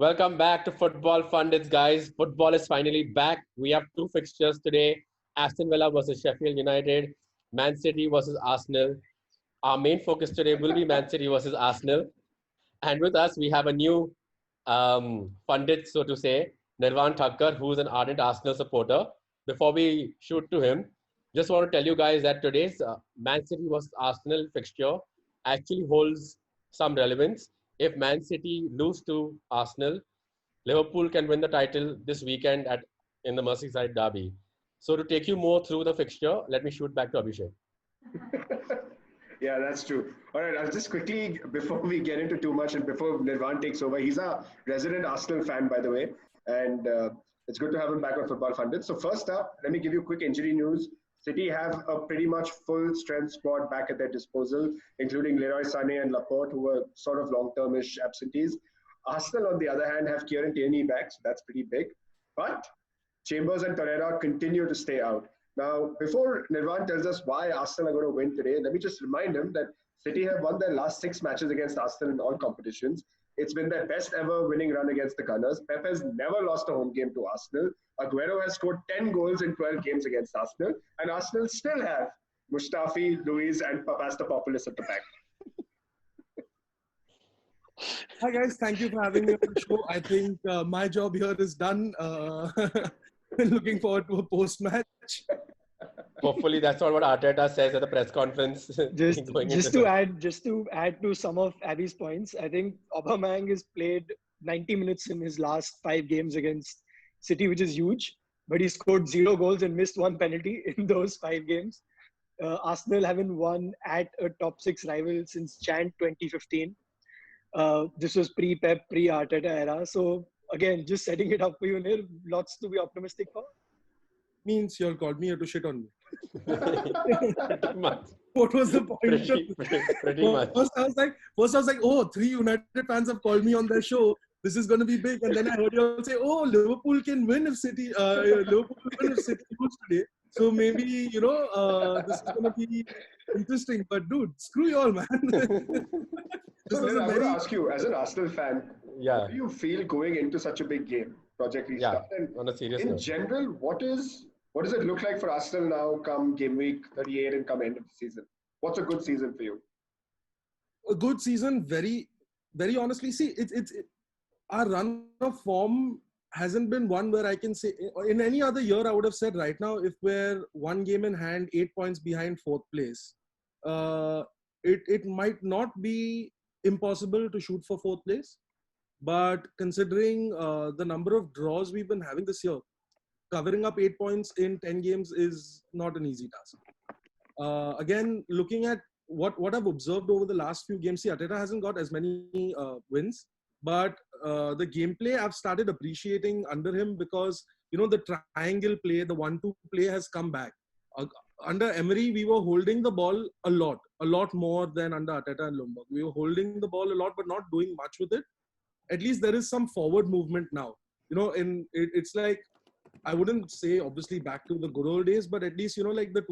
Welcome back to Football Pundits, guys. Football is finally back. We have two fixtures today: Aston Villa versus Sheffield United, Man City versus Arsenal. Our main focus today will be Man City versus Arsenal. And with us, we have a new pundit, so to say, Nirvan Thakkar, who's an ardent Arsenal supporter. Before we shoot to him, just want to tell you guys that today's Man City versus Arsenal fixture actually holds some relevance. If Man City lose to Arsenal, Liverpool can win the title this weekend in the Merseyside derby. So to take you more through the fixture, let me shoot back to Abhishek. Yeah, that's true. All right, I'll just quickly, before we get into too much and before Nirvan takes over, he's a resident Arsenal fan, by the way, and it's good to have him back on Football Funded. So first up, let me give you quick injury news. City have a pretty much full strength squad back at their disposal, including Leroy Sané and Laporte, who were sort of long-termish absentees. Arsenal, on the other hand, have Kieran Tierney back, so that's pretty big. But Chambers and Torreira continue to stay out. Now, before Nirvan tells us why Arsenal are going to win today, let me just remind him that City have won their last 6 matches against Arsenal in all competitions. It's been their best ever winning run against the Gunners. Pep has never lost a home game to Arsenal. Aguero has scored 10 goals in 12 games against Arsenal. And Arsenal still have Mustafi, Luiz and Papastopoulos at the back. Hi guys, thank you for having me on the show. I think my job here is done. Looking forward to a post-match. Hopefully, that's not what Arteta says at the press conference. Just to add to some of Abby's points, I think Aubameyang has played 90 minutes in his last 5 games against City, which is huge. But he scored 0 goals and missed 1 penalty in those 5 games. Arsenal haven't won at a top 6 rival since Jan 2015. This was pre-Pep, pre-Arteta era. So again, just setting it up for you, Nir. Lots to be optimistic for. Means you all called me here to shit on me. Pretty much. What was the point? Pretty much. First I was like, oh, 3 United fans have called me on their show. This is going to be big. And then I heard you all say, oh, Liverpool can win if City lose today. So maybe, this is going to be interesting. But dude, screw you all, man. So I want to ask you, as an Arsenal fan, yeah, how do you feel going into such a big game, Project Restart? Yeah, on a serious note. In note. general, what does it look like for Arsenal now come game week 38 and come end of the season? What's a good season for you? A good season, very, very honestly. See, it's our run of form hasn't been one where I can say, in any other year, I would have said right now, if we're 1 game in hand, 8 points behind 4th place, it might not be impossible to shoot for 4th place. But considering the number of draws we've been having this year, covering up 8 points in 10 games is not an easy task. Again, looking at what I've observed over the last few games, see, Arteta hasn't got as many wins, but the gameplay I've started appreciating under him because, the triangle play, the 1-2 play has come back. Under Emery, we were holding the ball a lot more than under Arteta and Lombard. We were holding the ball a lot, but not doing much with it. At least there is some forward movement now. It's like, I wouldn't say obviously back to the good old days, but at least, like the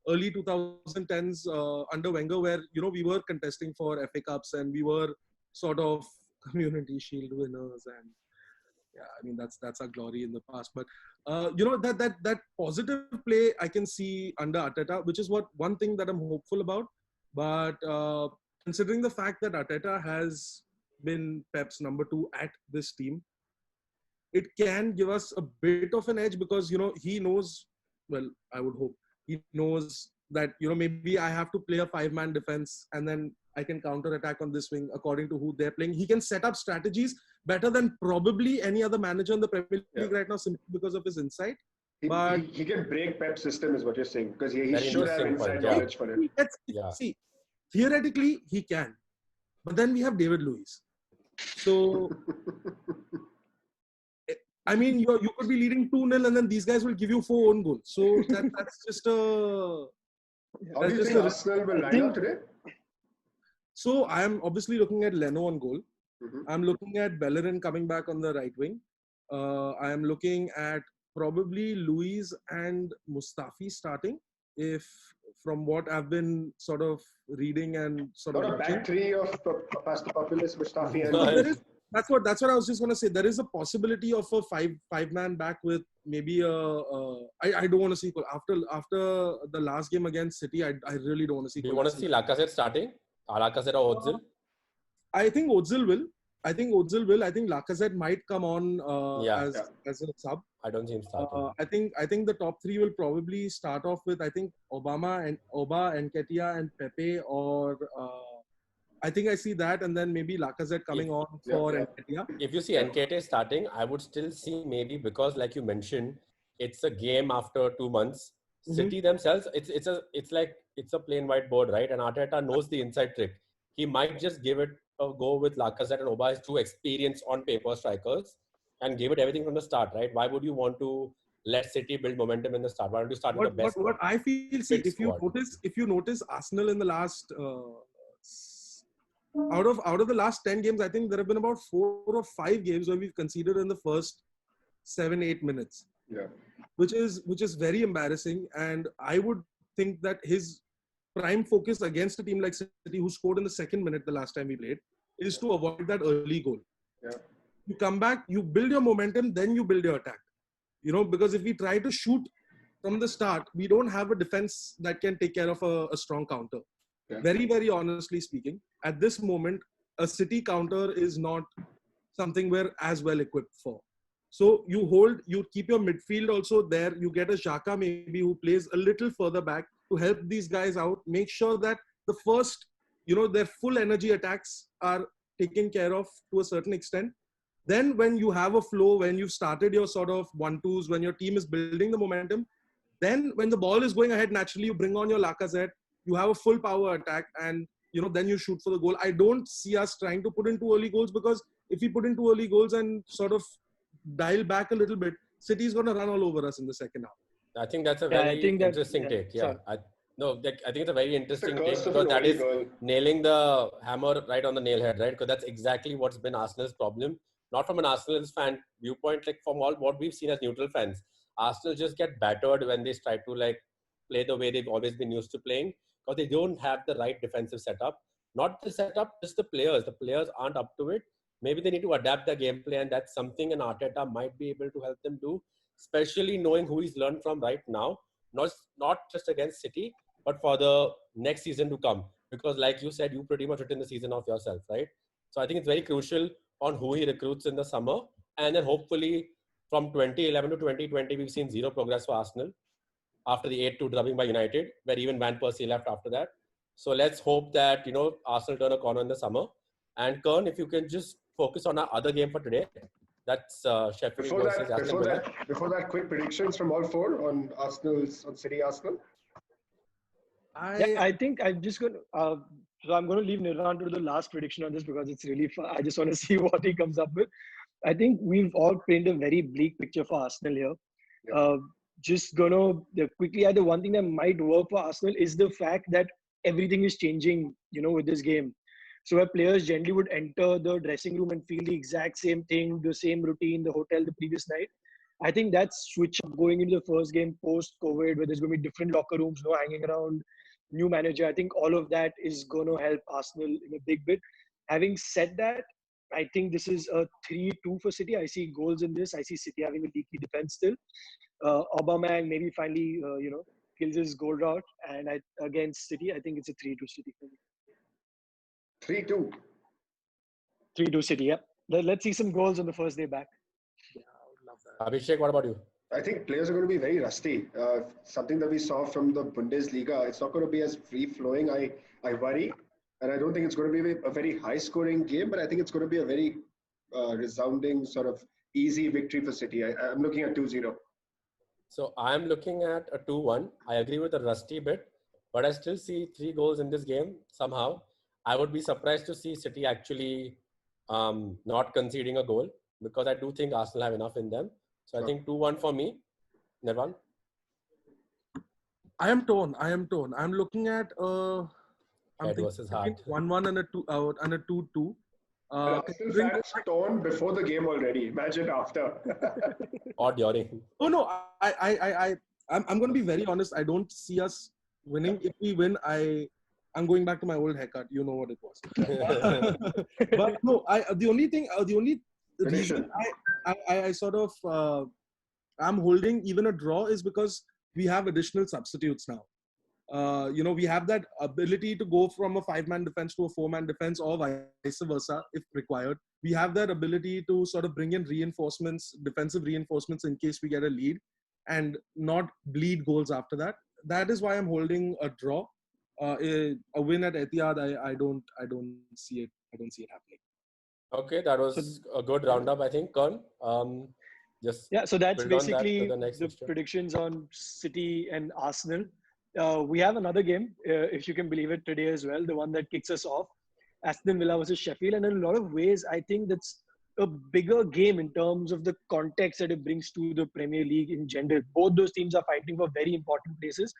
early 2010s under Wenger where, we were contesting for FA Cups and we were sort of Community Shield winners. And yeah, I mean, that's our glory in the past. But, that positive play I can see under Arteta, which is one thing that I'm hopeful about. But considering the fact that Arteta has been Pep's number 2 at this team, it can give us a bit of an edge because, he knows, well, I would hope, he knows that, maybe I have to play a 5-man defense and then I can counter-attack on this wing according to who they're playing. He can set up strategies better than probably any other manager in the Premier League right now simply because of his insight. But he can break Pep's system is what you're saying because he should have inside knowledge for it. See, theoretically, he can. But then we have David Luiz. So, I mean, you could be leading 2-0 and then these guys will give you 4 own goals. So that's just a... How do you think Arsenal will line up today? So I am obviously looking at Leno on goal. Mm-hmm. I'm looking at Bellerin coming back on the right wing. I am looking at probably Luiz and Mustafi starting. If from what I've been sort of reading and sort Not of... a back 3 of Papastopoulos, Mustafi and... That's what I was just gonna say. There is a possibility of a five-man back with maybe I don't want to see after the last game against City. I really don't want to see. Do you want to see Lacazette starting? Lacazette or Ozil? I think Ozil will. I think Lacazette might come on as a sub. I don't see him starting. I think the top three will probably start off with Oba, Nketiah, and Pepe, or I think I see that, and then maybe Lacazette coming on for Nketiah. If you see Nketiah starting, I would still see maybe because, like you mentioned, it's a game after 2 months. City themselves, it's a plain white board, right? And Arteta knows the inside trick. He might just give it a go with Lacazette and Oba, his two experienced on paper strikers, and give it everything from the start, right? Why would you want to let City build momentum in the start? Why don't you start with the best? What I feel, see, if you notice Arsenal in the last out of the last 10 games, I think there have been about 4 or 5 games where we've conceded in the first 7-8 minutes. Yeah. Which is very embarrassing, and I would think that his prime focus against a team like City, who scored in the second minute the last time we played, is to avoid that early goal. Yeah. You come back, you build your momentum, then you build your attack. Because if we try to shoot from the start, we don't have a defense that can take care of a strong counter. Yeah. Very, very honestly speaking, at this moment, a City counter is not something we're as well equipped for. So you keep your midfield also there. You get a Xhaka maybe who plays a little further back to help these guys out. Make sure that the first, their full energy attacks are taken care of to a certain extent. Then when you have a flow, when you've started your sort of 1-2s, when your team is building the momentum, then when the ball is going ahead, naturally you bring on your Lacazette, you have a full power attack, and then you shoot for the goal. I don't see us trying to put in 2 early goals, because if we put in 2 early goals and sort of dial back a little bit, City is going to run all over us in the second half. I think that's a very interesting take. Yeah. I think it's a very interesting take, because that is nailing the hammer right on the nail head, right? Because that's exactly what's been Arsenal's problem. Not from an Arsenal fan viewpoint, like from all what we've seen as neutral fans. Arsenal just get battered when they try to play the way they've always been used to playing, because they don't have the right defensive setup. Not the setup, just the players. The players aren't up to it. Maybe they need to adapt their gameplay, and that's something an Arteta might be able to help them do, especially knowing who he's learned from right now, not just against City, but for the next season to come. Because like you said, you pretty much written the season off yourself, right? So I think it's very crucial on who he recruits in the summer. And then hopefully from 2011 to 2020, we've seen zero progress for Arsenal after the 8-2 drubbing by United, where even Van Persie left after that. So let's hope that, Arsenal turn a corner in the summer. And Kern, if you can just focus on our other game for today. That's Sheffield versus Aston Villa. Before that, quick predictions from all 4 on City Arsenal. I think I'm just going to... so I'm going to leave Nirvan to the last prediction on this, because it's really fun. I just want to see what he comes up with. I think we've all painted a very bleak picture for Arsenal here. Yeah. Just going to quickly add, the one thing that might work for Arsenal is the fact that everything is changing, with this game. So where players generally would enter the dressing room and feel the exact same thing, the same routine, the hotel the previous night. I think that's switch up going into the first game post-COVID, where there's going to be different locker rooms, no hanging around, new manager. I think all of that is going to help Arsenal in a big bit. Having said that, I think this is a 3-2 for City. I see goals in this. I see City having a leaky defense still. Aubameyang maybe finally, kills his goal route. And against City, I think it's a 3-2 City for me. 3-2. 3-2 City, yeah. Let's see some goals on the first day back. Yeah, I would love that. Abhishek, what about you? I think players are going to be very rusty. Something that we saw from the Bundesliga, it's not going to be as free-flowing. I worry. And I don't think it's going to be a very high-scoring game, but I think it's going to be a very resounding, sort of easy victory for City. I'm looking at 2-0. So I'm looking at a 2-1. I agree with the rusty bit, but I still see 3 goals in this game somehow. I would be surprised to see City actually not conceding a goal, because I do think Arsenal have enough in them. So I think 2-1 for me. Nirvan? I am torn. I'm looking at Head versus heart. 1-1 and a 2-2. Arsenal fans torn before the game already. Imagine after. Or during. Oh no, I'm going to be very honest. I don't see us winning. If we win, I I'm going back to my old haircut. You know what it was. But no, the only reason I sort of I'm holding even a draw is because we have additional substitutes now. We have that ability to go from a 5-man defense to a 4-man defense or vice versa if required. We have that ability to sort of bring in reinforcements, defensive reinforcements in case we get a lead and not bleed goals after that. That is why I'm holding a draw. A win at Etihad, I don't see it. I don't see it happening. Okay, that was a good roundup, I think, Con. So that's build on that basically to the next the fixture. predictions on City and Arsenal. We have another game, if you can believe it, today as well, the one that kicks us off. Aston Villa versus Sheffield. And in a lot of ways, I think that's a bigger game in terms of the context that it brings to the Premier League in general. Both those teams are fighting for very important places.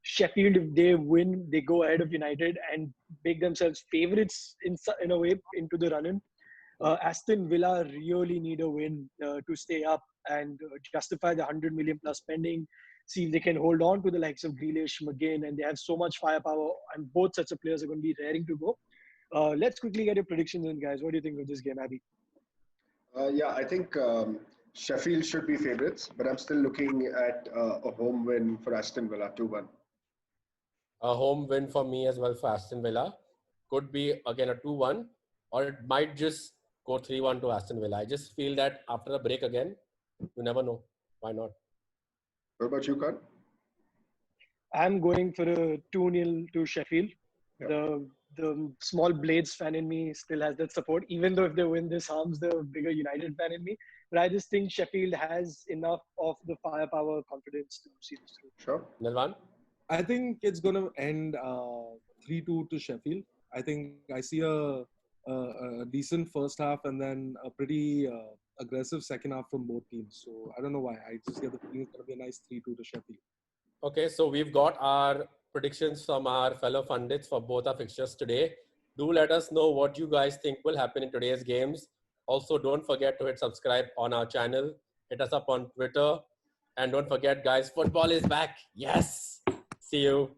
Sheffield, if they win, they go ahead of United and make themselves favourites in a way into the run-in. Aston Villa really need a win to stay up and justify the 100 million plus spending. See if they can hold on to the likes of Grealish, McGinn, and they have so much firepower. And both sets of players are going to be raring to go. Let's quickly get your predictions in, guys. What do you think of this game, Abby? I think Sheffield should be favourites, but I'm still looking at a home win for Aston Villa, 2-1. A home win for me as well for Aston Villa. Could be again a 2-1, or it might just go 3-1 to Aston Villa. I just feel that after a break again, you never know. Why not? What about you, Khan? I'm going for a 2-0 to Sheffield. Yeah. The small Blades fan in me still has that support, even though if they win, this harms the bigger United fan in me. But I just think Sheffield has enough of the firepower, confidence to see this through. Sure. Nirvan? I think it's going to end 3-2 to Sheffield. I think I see a decent first half and then a pretty aggressive second half from both teams. So I don't know why. I just get the feeling it's going to be a nice 3-2 to Sheffield. Okay, so we've got our predictions from our fellow pundits for both our fixtures today. Do let us know what you guys think will happen in today's games. Also, don't forget to hit subscribe on our channel. Hit us up on Twitter. And don't forget, guys, football is back. Yes. See you.